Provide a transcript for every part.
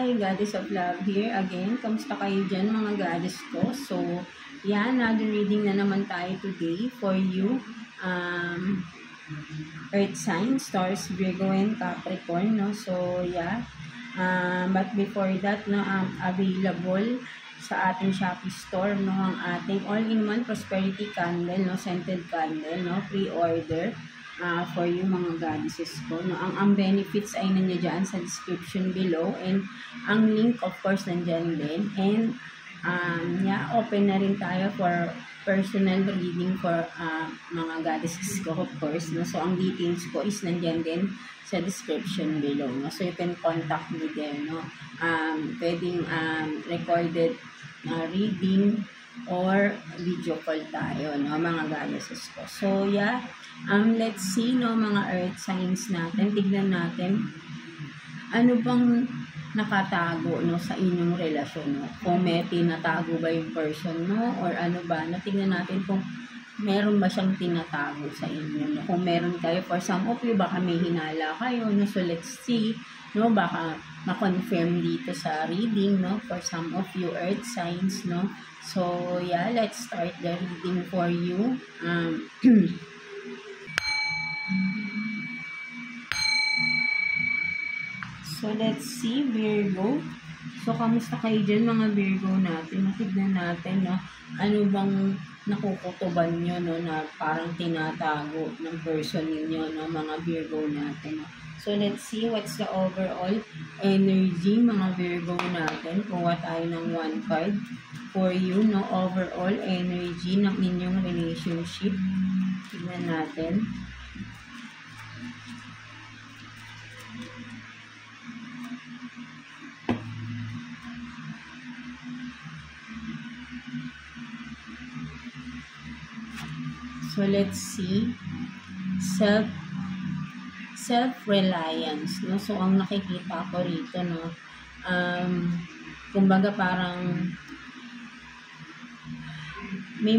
Hi, Goddess of Love here again. Kamusta kayo dyan mga goddess ko? So, yeah, another reading na naman tayo today for you. Earth signs, Taurus, Virgo, and Capricorn, no? So, yeah. But before that, no, available sa ating Shopee store, no, ang ating all-in-one prosperity candle, no, scented candle, no, pre-order. For you mga goddesses ko. No? Ang benefits ay nandiyan dyan sa description below, and ang link of course nandiyan din, and yeah, open na rin tayo for personal reading for mga goddesses ko of course. No? So ang details ko is nandiyan din sa description below. No? So you can contact me there. No? Pwedeng recorded reading or video call tayo, no, mga goddesses ko. So, yeah, let's see, no, mga earth signs natin. Tignan natin, ano bang nakatago, no, sa inyong relasyon, no? Kung may tinatago ba yung person, no, or ano ba, no? Tignan natin kung meron ba siyang tinatago sa inyo, no? Kung meron kayo, for some of you, baka may hinala kayo, no? So, let's see, no, baka ma-confirm dito sa reading, no, for some of you earth signs, no. So, yeah, let's start the reading for you. So, let's see, Virgo. So, kamusta kayo dyan, mga Virgo natin? Tignan natin, no, ano bang nakukutuban nyo, no, na parang tinatago ng person ninyo, no, mga Virgo natin, no. So, let's see what's the overall energy, mga Virgo natin. Kuha tayo ng one card for you, no, overall energy ng inyong relationship. Tignan natin. So, let's see. Self-reliance, no? So, ang nakikita ko rito, no, kumbaga parang may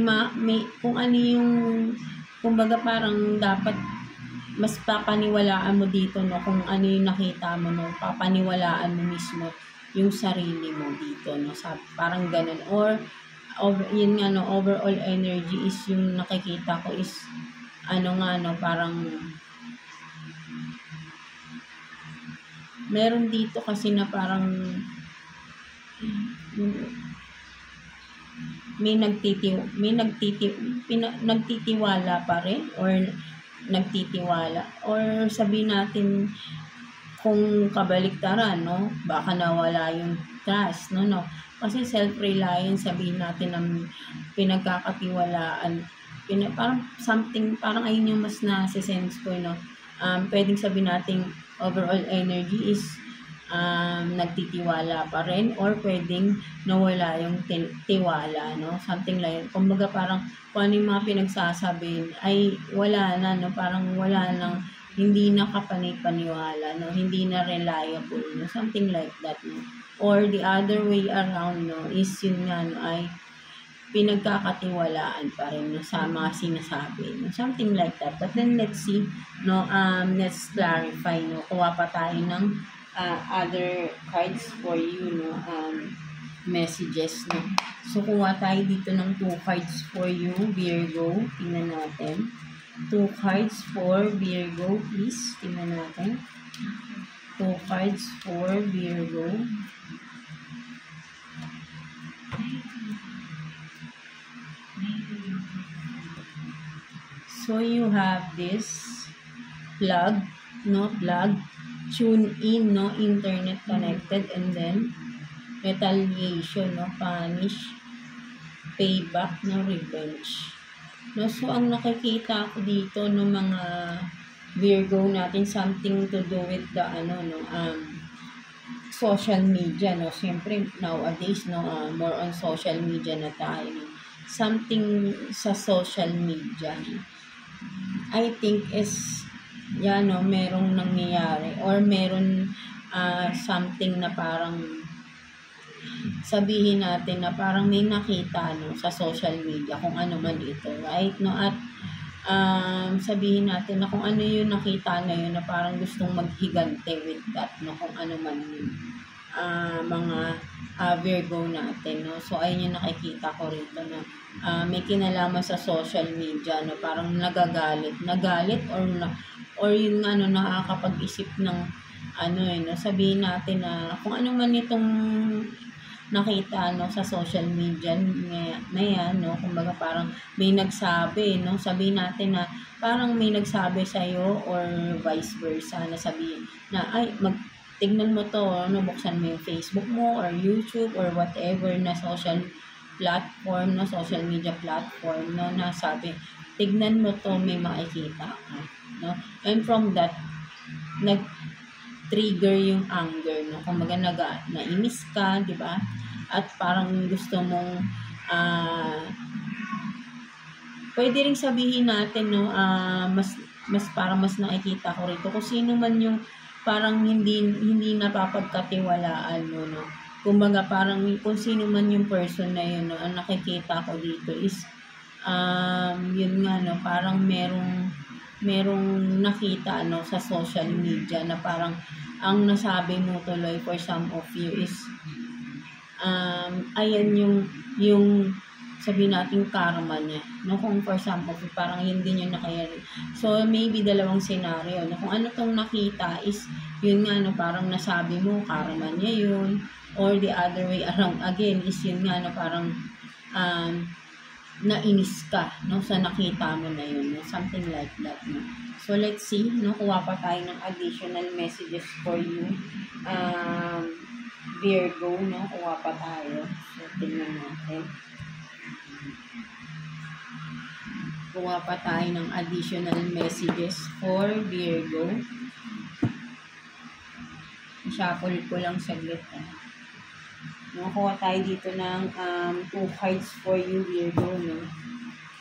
kung ano yung, kumbaga parang dapat mas papaniwalaan mo dito, no, kung ano yung nakita mo, no, papaniwalaan mo mismo yung sarili mo dito, no, parang ganun, or yun nga, no, overall energy is yung nakikita ko is ano nga, no, parang meron dito kasi na parang nagtitiwala pa rin, or nagtitiwala, or sabihin natin kung kabaliktaran, no, baka nawala yung trust, no, kasi self-reliance, sabihin natin ng pinagkakatiwalaan, parang something, parang ayun yung mas nasa-sense ko, no. Pwedeng sabihin natin overall energy is nagtitiwala pa rin, or pwedeng nawala yung tiwala, no, something like that. Kumbaga parang kung ano yung mga pinagsasabihin ay wala na, no, parang wala nang, hindi na kapanipaniwala, no, hindi na reliable, no, something like that, no. Or the other way around, no, is yun nga, no, ay pinagkakatiwalaan pa rin, no, sa mga sinasabi, no, something like that. But then let's see, no, let's clarify, no, kuha pa tayo ng other cards for you, no, messages, no. So kuha tayo dito ng 2 cards for you, Virgo. Tingnan natin. 2 cards for Virgo, please. Tingnan natin. 2 cards for Virgo. So you have this plug, no, tune in, no, internet connected, and then retaliation, no, punish, payback, no, revenge, no. So ang nakikita ko dito, no, mga Virgo natin, something to do with the social media, no. Siyempre nowadays, no, more on social media na tayo, no. Something sa social media, I think is yan, no, merong nangyayari, or meron something na parang sabihin natin na parang may nakita, no, sa social media, kung ano man ito, right, no, at sabihin natin na kung ano yung nakita na yun, na parang gustong maghigante with that, no, kung ano man yun. mga Virgo natin, no? So, ayun yung nakikita ko rito, no? May kinalaman sa social media, no? Parang nagalit or yung ano, nakakapag-isip ng ano no? Sabihin natin na kung ano man itong nakita no sa social media na yan, no, kumbaga parang may nagsabi, no, sabihin natin na parang may nagsabi sa iyo or vice versa na sabihin na ay tignan mo to, no, buksan mo yung Facebook mo or YouTube or whatever na social platform, no, social media platform, no, na sabi tignan mo to, may makikita ka, no, and from that nag-trigger yung anger, no, kumbaga nainis ka, di ba? At parang gusto mong pwede ring sabihin natin, no, mas nakikita ko rito kung sino man yung parang hindi napapagkatiwalaan mo, no. Kumbaga parang kung sino man yung person na yun, no, ang nakikita ko dito is yun nga, no, parang merong nakita, no, sa social media na parang ang nasabi mo tuloy for some of you is ayan yung sabihin natin karma niya, no, kung for example parang yun din yung nakayari. So maybe dalawang scenario, no, kung ano tong nakita is yun nga, no, parang nasabi mo karma niya yun, or the other way around again is yun nga, no, parang nainis ka, no, sa nakita mo na yun, no, something like that, no. So let's see, no, kuha pa tayo ng additional messages for you, Virgo, no, kuha pa tayo. So tingnan natin. Kuha pa tayo ng additional messages for Virgo. Shuffle ko lang saglit. Nakuha tayo dito ng 2 cards for you, Virgo, no?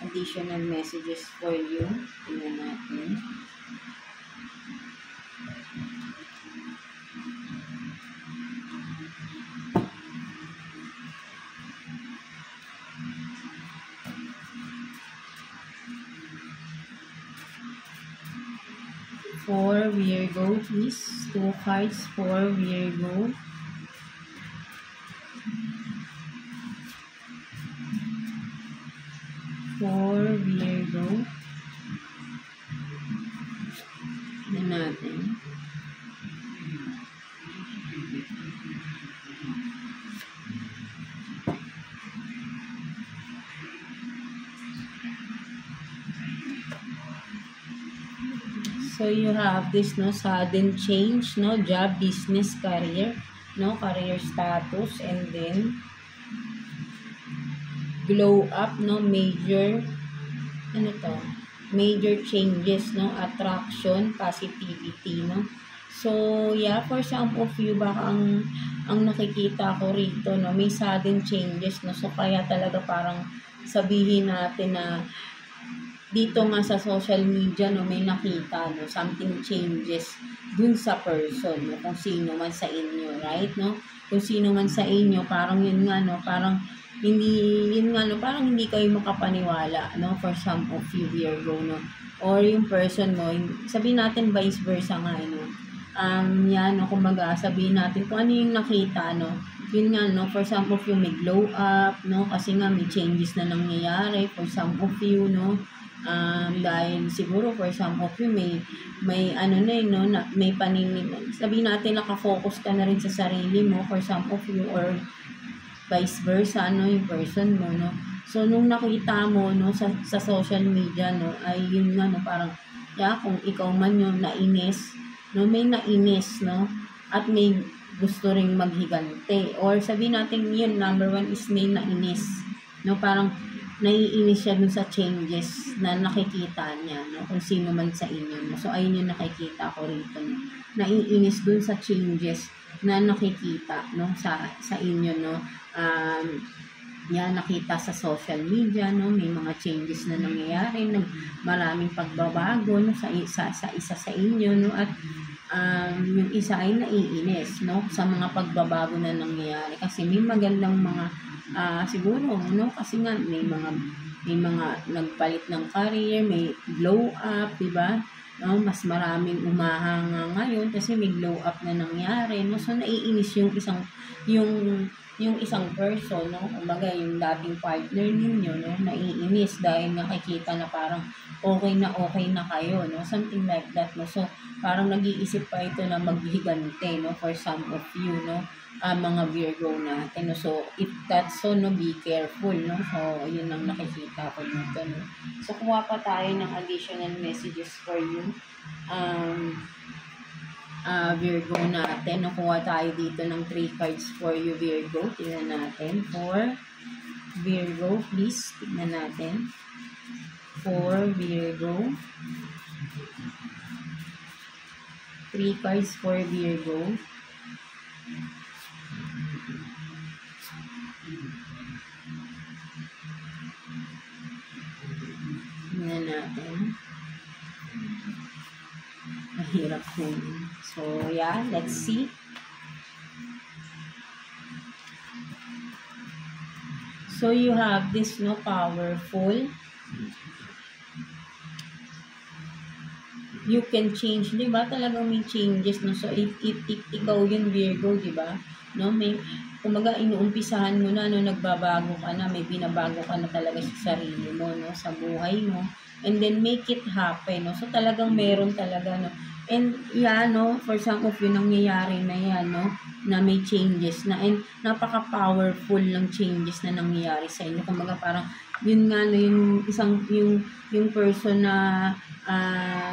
Additional messages for you. Tingnan natin. For Virgo, please. 2 cards for Virgo. For Virgo. Na natin. So you have this, no, sudden change, no, job, business, career, no, career status, and then glow up, no, major changes, no, attraction, positivity, no. So yeah, for some of you baka ang nakikita ko rito, no, may sudden changes, no, so kaya talaga parang sabihin natin na dito nga sa social media, no, may nakita, no, something changes dun sa person, no, kung sino man sa inyo, right, no, kung sino man sa inyo, parang yun nga, no, parang parang hindi kayo makapaniwala, no, for some of you, Virgo, no, or yung person mo, sabihin natin vice versa nga, no, yan, no, kumbaga, sabihin natin kung ano yung nakita, no, yun nga, no, for some of you, may glow up, no, kasi nga may changes na nangyayari, for some of you, no, dahil siguro for some of you may ano na yun, no, na may paningin, sabihin natin nakafocus ka na rin sa sarili mo for some of you, or vice versa, no, yung person mo, no. So nung nakita mo, no, sa social media, no, ay yun nga, no, parang kung ikaw man yung nainis, no, may nainis, no, at may gusto ring maghigante, or sabihin natin yun, number 1 is may nainis, no, parang naiinis siya dun sa changes na nakikita niya, no, kung sino man sa inyo, no. So ayun yung nakikita ko rito, no, naiinis dun sa changes na nakikita, no, sa inyo, no. Yan, nakita sa social media, no, may mga changes na nangyayari, maraming pagbabago, no, sa isa sa inyo, no, at yung isa ay naiinis, no, sa mga pagbabago na nangyayari, kasi may magandang mga siguro, no, kasi nga may mga nagpalit ng career, may glow up, diba? no? Mas maraming umahanga ngayon kasi may glow up na nangyari, no? So naiinis yung isang person, no? Kumbaga yung dating partner ninyo, no? Naiinis dahil nakikita na parang okay na kayo, no? Something like that, no? So parang nag-iisip pa ito na maghigante, no? For some of you, no? Mga Virgo natin, no? So if that's so, no, be careful, no? So yun ang nakikita ko dito, no? So kuha pa tayo ng additional messages for you, Virgo natin. Nakuha tayo dito ng 3 cards for you, Virgo. Tingnan natin. For Virgo, please. Tingnan natin. For Virgo. 3 cards for Virgo. Tingnan natin. Mahirap po. So, yeah, let's see. So, you have this, no, powerful. You can change, di ba? Talagang may changes, no? So, if ikaw yun, Virgo, di ba? No, may, kumaga, inuumpisahan mo na, no, nagbabago ka na, may binabago ka na talaga sa sarili mo, no, sa buhay mo. And then, make it happen, no? So, talagang meron talaga, no? And, yeah, no, for some of you, nangyayari na yan, no, na may changes na, and napaka-powerful ng changes na nangyayari sa inyo. Kumaga, parang, yun nga, no, yung person na,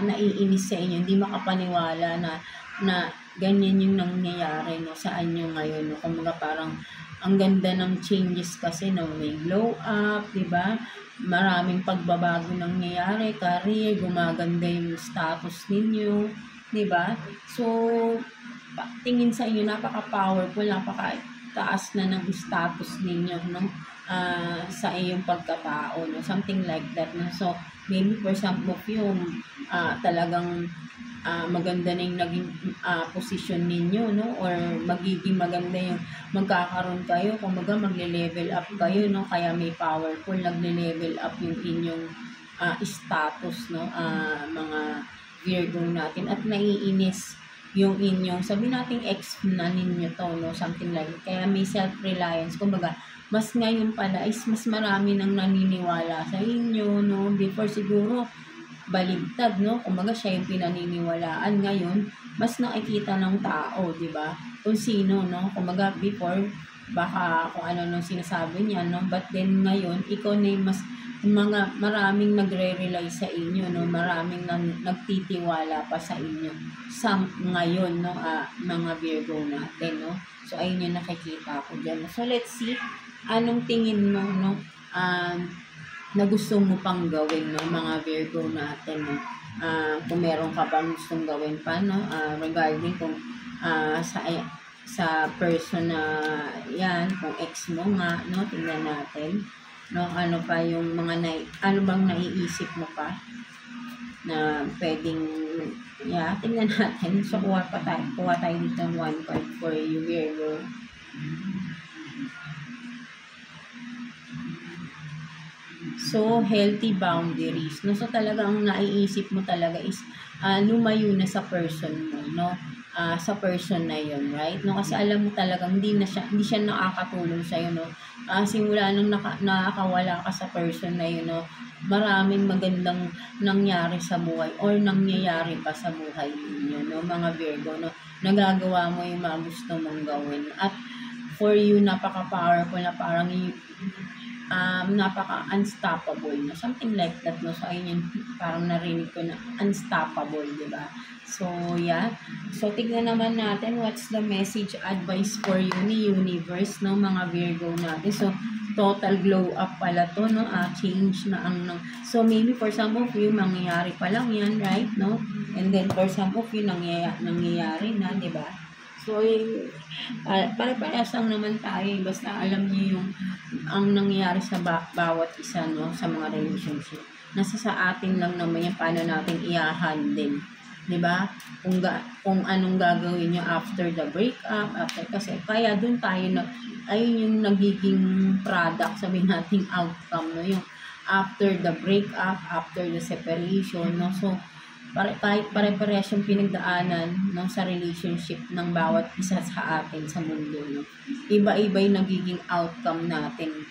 naiinis sa inyo, hindi makapaniwala na ganyan yung nangyayari, no, sa inyo ngayon, no. Kumaga, parang, ang ganda ng changes kasi, no, may glow up, di ba? Maraming pagbabago nangyayari, career, gumaganda yung status ninyo, di ba? So, tingin sa inyo, napaka-powerful, napaka-taas na ng status ninyo, no? Sa iyong pagkatao, no? Something like that, no? So, maybe for some of you, talagang maganda na yung naging position ninyo, no? Or magiging maganda yung magkakaroon kayo, kumbaga magle-level up kayo, no? Kaya may powerful, nagle-level up yung inyong status, no? Mga Virgo natin, at naiinis yung inyong, sabi natin ex na ninyo to, no? Something like that. Kaya may self-reliance, kumbaga mas ngayon pala is mas marami nang naniniwala sa inyo, no? Before siguro baligtad, no? Kumbaga siya yung pinaniniwalaan. Ngayon, mas nakikita ng tao, di ba? Kung sino, no? Kumbaga before, baka kung ano nung sinasabi niya, no? But then ngayon, ikaw na yung mas maraming nagre-rely sa inyo, no? Maraming nagtitiwala pa sa inyo sa ngayon, no? Mga Virgo natin, no? So ayun yung nakikita ko dyan. So let's see, anong tingin mo, no? Na gusto mo pang gawin, no, mga Virgo natin, no? Kung meron ka pang gustong gawin pa, no, regarding kung sa person na yan, kung ex mo nga, no, tingnan natin, no, ano pa yung mga ano bang naiisip mo pa na pwedeng, yeah, tingnan natin. So kuha tayo dito ng 1 card for you, Virgo. So, healthy boundaries, no? So, talagang naiisip mo talaga is lumayo na sa person mo, no? Sa person na yon, right? No, kasi alam mo talagang hindi siya nakakatulong sa iyo, no? Simula nung nakakawala ka sa person na yun, no? Maraming magandang nangyari sa buhay or nangyayari pa sa buhay niyo, no, mga Virgo, no? Nagagawa mo yung mga gusto mong gawin, at for you, napaka-powerful na parang napaka-unstoppable, no? Something like that, no? So, ayun yung parang narinig ko na unstoppable, di ba? So, yeah. So, tignan naman natin what's the message advice for you ni Universe, no, mga Virgo natin. So, total glow up pala to, no? Change na ang, no? So, maybe for some of you, mangyayari pa lang yan, right, no? And then, for some of you, nangyayari na, di ba? So, para-parehas lang naman tayo. Basta alam niyo yung ang nangyayari sa bawat isa, no, sa mga relationship. Nasa sa atin lang naman yung paano natin i-handle. Diba? Kung anong gagawin nyo after the breakup, kasi kaya dun tayo ayun yung nagiging product, sabihin natin outcome, no, yung after the breakup, after the separation, no. So kahit pare-parehas yung pinagdaanan no, sa relationship ng bawat isa sa atin sa mundo. No? Iba-iba yung nagiging outcome natin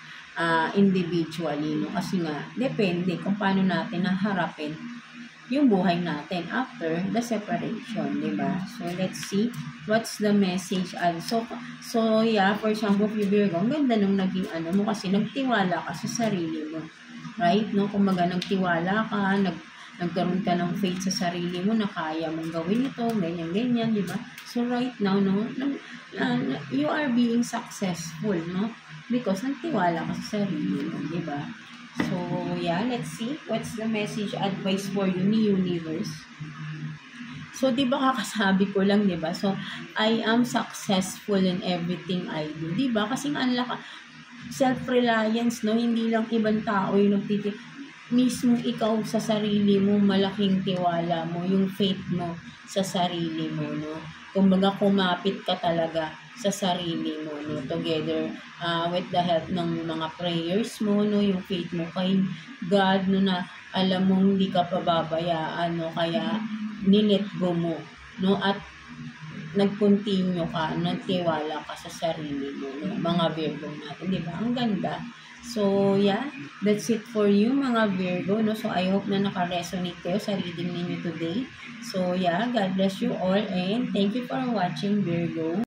individually. No? Kasi nga, depende kung paano natin naharapin yung buhay natin after the separation, di ba? So, let's see what's the message. So yeah, for example, if you Virgo, ang ganda nung naging mo kasi nagtiwala ka sa sarili mo. Right? No? Kumbaga, nagtiwala ka, nagkaroon ka ng faith sa sarili mo na kaya mong gawin ito, ganyan, di ba? So, right now, no, you are being successful, no? Because nagtiwala ka sa sarili mo, di ba? So, yeah, let's see. What's the message advice for you ni Universe? So, di ba kakasabi ko lang, di ba? So, I am successful in everything I do. Di ba? Kasi nga, self-reliance, no? Hindi lang ibang tao yung mismo ikaw sa sarili mo, malaking tiwala mo, yung faith mo sa sarili mo, no? Kumbaga, kumapit ka talaga sa sarili mo, no? Together with the help ng mga prayers mo, no? Yung faith mo kay God, no? Na alam mong hindi ka pababayaan, no? Kaya nilet go mo, no? At nag-continue ka, nagtiwala ka sa sarili mo, no? Mga Virgo natin, di ba? Ang ganda. So, yeah, that's it for you, mga Virgo, no? So, I hope na naka-resonate kayo sa reading ninyo today. So, yeah, God bless you all and thank you for watching, Virgo.